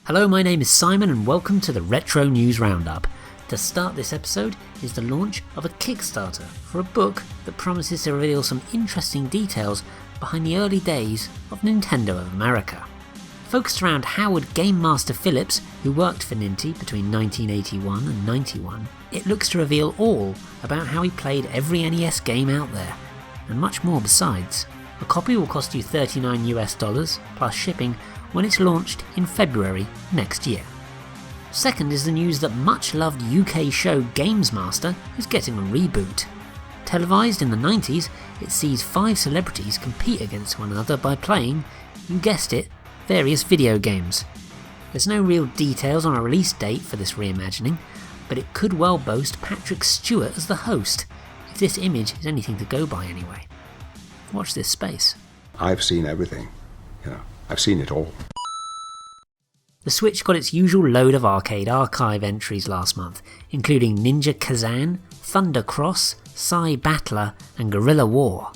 Hello, my name is Simon and welcome to the Retro News Roundup. To start this episode is the launch of a Kickstarter for a book that promises to reveal some interesting details behind the early days of Nintendo of America. Focused around Howard Gamemaster Phillips, who worked for Ninty between 1981 and 91, it looks to reveal all about how he played every NES game out there, and much more besides. A copy will cost you $39 plus shipping when it's launched in February next year. Second is the news that much loved UK show Gamemaster is getting a reboot. Televised in the 90s, it sees 5 celebrities compete against one another by playing, you guessed it, various video games. There's no real details on a release date for this reimagining, but it could well boast Patrick Stewart as the host, if this image is anything to go by anyway. Watch this space. I've seen everything. I've seen it all. The Switch got its usual load of arcade archive entries last month, including Ninja Kazan, Thunder Cross, Psy Battler and Guerrilla War.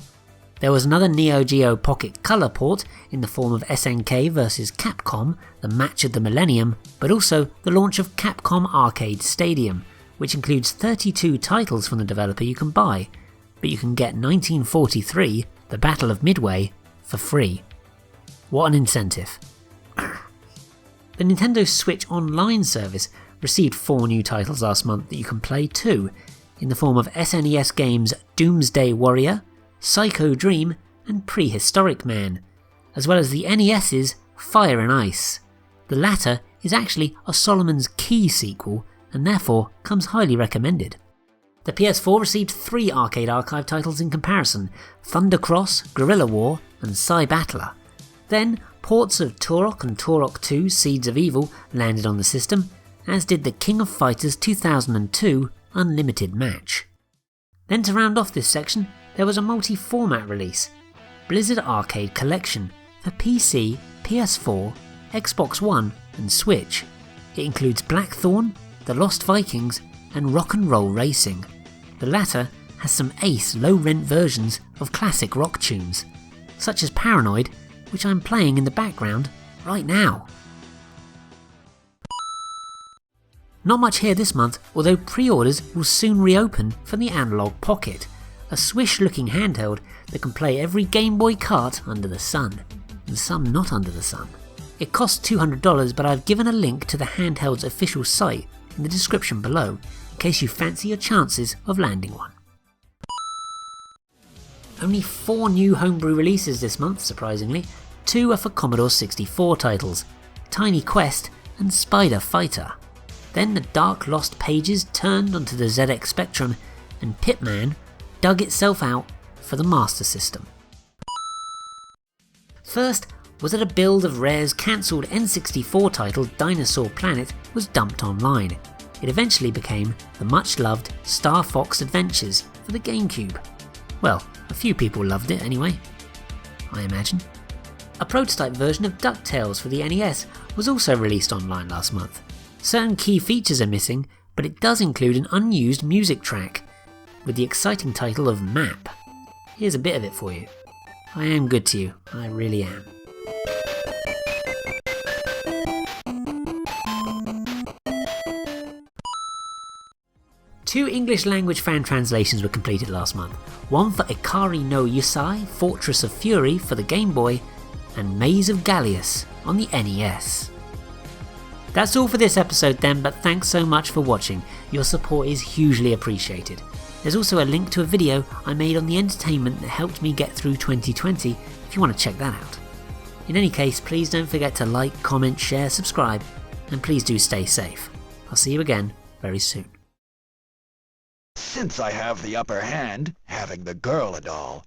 There was another Neo Geo Pocket Color port in the form of SNK vs Capcom, the match of the millennium, but also the launch of Capcom Arcade Stadium, which includes 32 titles from the developer you can buy, but you can get 1943, the Battle of Midway, for free. What an incentive. The Nintendo Switch Online service received 4 new titles last month that you can play too, in the form of SNES games Doomsday Warrior, Psycho Dream and Prehistoric Man, as well as the NES's Fire and Ice. The latter is actually a Solomon's Key sequel and therefore comes highly recommended. The PS4 received 3 Arcade Archive titles in comparison, Thunder Cross, Guerrilla War and Psy Battler. Then, ports of Turok and Turok 2 Seeds of Evil landed on the system, as did the King of Fighters 2002 Unlimited Match. Then to round off this section, there was a multi-format release, Blizzard Arcade Collection, for PC, PS4, Xbox One and Switch. It includes Blackthorn, The Lost Vikings and Rock and Roll Racing. The latter has some ace low-rent versions of classic rock tunes, such as Paranoid, which I'm playing in the background right now. Not much here this month, although pre-orders will soon reopen for the Analogue Pocket, a swish-looking handheld that can play every Game Boy cart under the sun, and some not under the sun. It costs $200, but I've given a link to the handheld's official site in the description below, in case you fancy your chances of landing one. Only 4 new Homebrew releases this month, surprisingly. 2 are for Commodore 64 titles, Tiny Quest and Spider Fighter. Then the Dark Lost Pages turned onto the ZX Spectrum, and Pitman dug itself out for the Master System. First was that a build of Rare's cancelled N64 title Dinosaur Planet was dumped online. It eventually became the much-loved Star Fox Adventures for the GameCube. Well, a few people loved it anyway, I imagine. A prototype version of DuckTales for the NES was also released online last month. Certain key features are missing, but it does include an unused music track, with the exciting title of Map. Here's a bit of it for you. I am good to you, I really am. Two English language fan translations were completed last month, one for Ikari no Yousai Fortress of Fury for the Game Boy, and Maze of Gallius on the NES. That's all for this episode then, but thanks so much for watching, your support is hugely appreciated. There's also a link to a video I made on the entertainment that helped me get through 2020 if you want to check that out. In any case, please don't forget to like, comment, share, subscribe, and please do stay safe. I'll see you again very soon. Since I have the upper hand, having the girl and all,